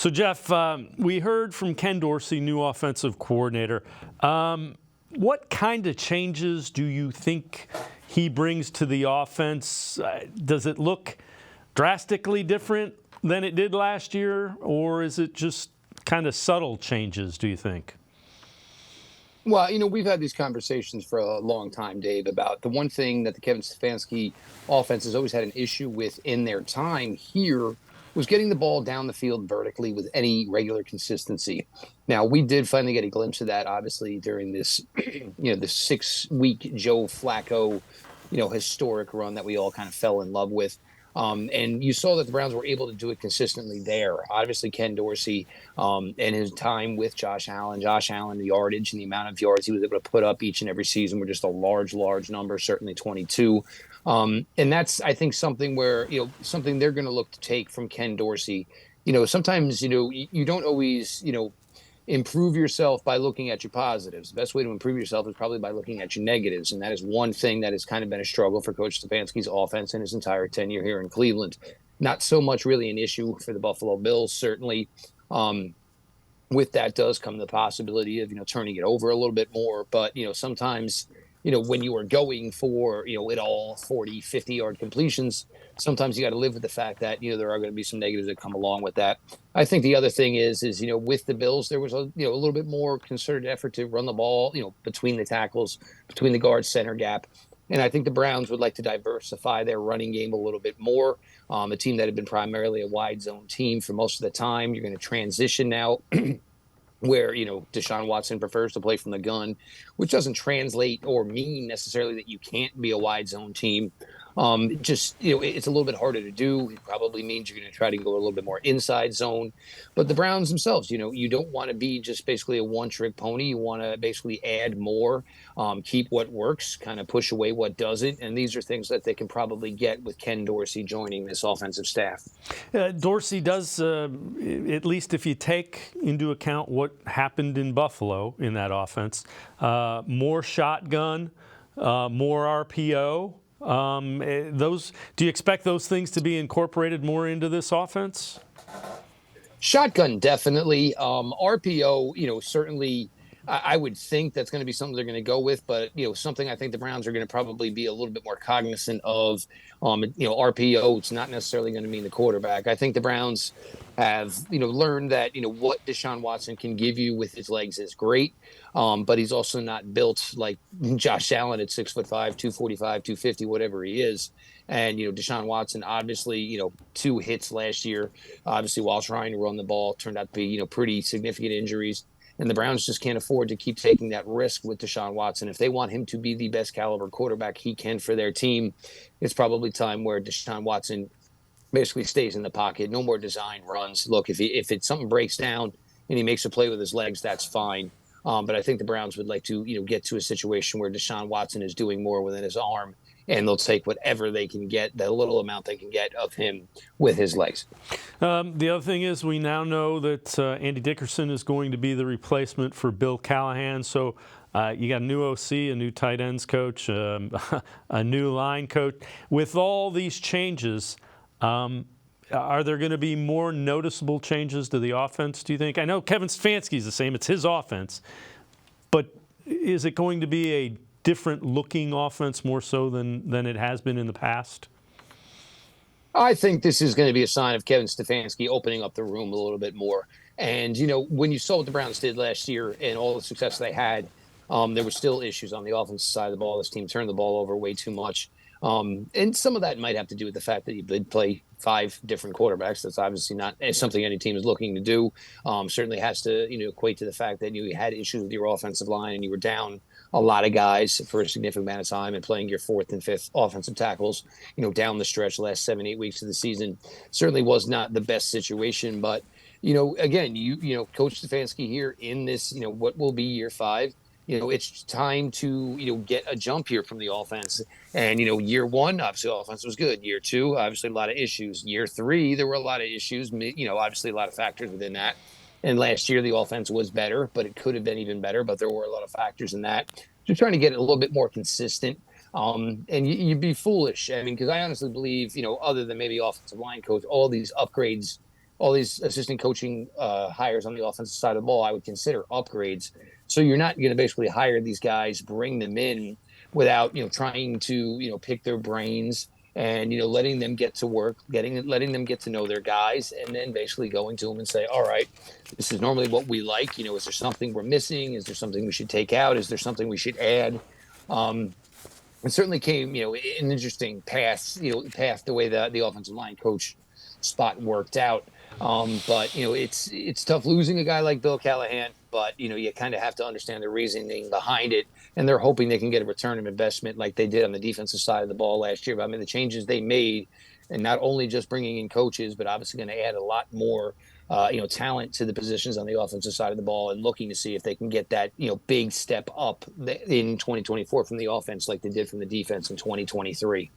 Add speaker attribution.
Speaker 1: So, Jeff, we heard from Ken Dorsey, new offensive coordinator. What kind of changes do you think he brings to the offense? Does it look drastically different than it did last year, or is it just kind of subtle changes, do you think?
Speaker 2: Well, we've had these conversations for a long time, Dave, about the one thing that the Kevin Stefanski offense has always had an issue with in their time here was getting the ball down the field vertically with any regular consistency. Now, we did finally get a glimpse of that, obviously, during this, the 6-week Joe Flacco, historic run that we all kind of fell in love with. And you saw that the Browns were able to do it consistently there. Obviously, Ken Dorsey and his time with Josh Allen, the yardage and the amount of yards he was able to put up each and every season were just a large, large number, certainly 22. And that's, I think, something where, something they're going to look to take from Ken Dorsey. Sometimes, you don't always, improve yourself by looking at your positives. The best way to improve yourself is probably by looking at your negatives. And that is one thing that has kind of been a struggle for Coach Stefanski's offense in his entire tenure here in Cleveland. Not so much really an issue for the Buffalo Bills, certainly. With that does come the possibility of, turning it over a little bit more. But, sometimes, when you are going for, it all 40, 50-yard completions, sometimes you got to live with the fact that, there are going to be some negatives that come along with that. I think the other thing is, with the Bills, there was a little bit more concerted effort to run the ball, between the tackles, between the guard center gap. And I think the Browns would like to diversify their running game a little bit more. A team that had been primarily a wide zone team for most of the time. You're going to transition now where, Deshaun Watson prefers to play from the gun, which doesn't translate or mean necessarily that you can't be a wide zone team. It's a little bit harder to do. It probably means you're going to try to go a little bit more inside zone. But the Browns themselves, you don't want to be just basically a one-trick pony. You want to basically add more, keep what works, kind of push away what doesn't. And these are things that they can probably get with Ken Dorsey joining this offensive staff.
Speaker 1: Dorsey does, at least if you take into account what happened in Buffalo in that offense, more shotgun, more RPO. Do you expect those things to be incorporated more into this offense?
Speaker 2: Shotgun, definitely. RPO, certainly I would think that's going to be something they're going to go with, but, something I think the Browns are going to probably be a little bit more cognizant of. RPO, it's not necessarily going to mean the quarterback. I think the Browns have, learned that, what Deshaun Watson can give you with his legs is great. But he's also not built like Josh Allen at 6'5", 245, 250, whatever he is. And, Deshaun Watson, obviously, 2 hits last year, obviously while trying to run the ball, turned out to be, pretty significant injuries. And the Browns just can't afford to keep taking that risk with Deshaun Watson. If they want him to be the best caliber quarterback he can for their team, it's probably time where Deshaun Watson basically stays in the pocket. No more design runs. Look, if something breaks down and he makes a play with his legs, that's fine. But I think the Browns would like to, get to a situation where Deshaun Watson is doing more within his arm, and they'll take whatever they can get, the little amount they can get of him with his legs.
Speaker 1: The other thing is we now know that Andy Dickerson is going to be the replacement for Bill Callahan. So you got a new OC, a new tight ends coach, a new line coach. With all these changes, are there going to be more noticeable changes to the offense, do you think? I know Kevin Stefanski's the same. It's his offense. But is it going to be a different looking offense more so than it has been in the past?
Speaker 2: I think this is going to be a sign of Kevin Stefanski opening up the room a little bit more. And, when you saw what the Browns did last year and all the success they had, there were still issues on the offensive side of the ball. This team turned the ball over way too much. And some of that might have to do with the fact that you did play 5 different quarterbacks. That's obviously not something any team is looking to do. Certainly has to, equate to the fact that you had issues with your offensive line and you were down a lot of guys for a significant amount of time and playing your 4th and 5th offensive tackles, down the stretch the last 7-8 weeks of the season certainly was not the best situation. But, again, Coach Stefanski here in this, what will be year 5, it's time to, get a jump here from the offense. And, year 1, obviously, the offense was good. Year 2, obviously, a lot of issues. Year 3, there were a lot of issues, obviously a lot of factors within that. And last year, the offense was better, but it could have been even better. But there were a lot of factors in that. Just trying to get it a little bit more consistent. And you'd be foolish. I mean, because I honestly believe, other than maybe offensive line coach, all these upgrades all these assistant coaching hires on the offensive side of the ball, I would consider upgrades. So you're not going to basically hire these guys, bring them in without trying to pick their brains and letting them get to work, letting them get to know their guys, and then basically going to them and say, all right, this is normally what we like. Is there something we're missing? Is there something we should take out? Is there something we should add? Um, it certainly came, an interesting path the way the offensive line coach spot worked out. But it's tough losing a guy like Bill Callahan, but you kind of have to understand the reasoning behind it, and they're hoping they can get a return of investment like they did on the defensive side of the ball last year. But I mean, the changes they made, and not only just bringing in coaches, but obviously going to add a lot more talent to the positions on the offensive side of the ball, and looking to see if they can get that, big step up in 2024 from the offense like they did from the defense in 2023.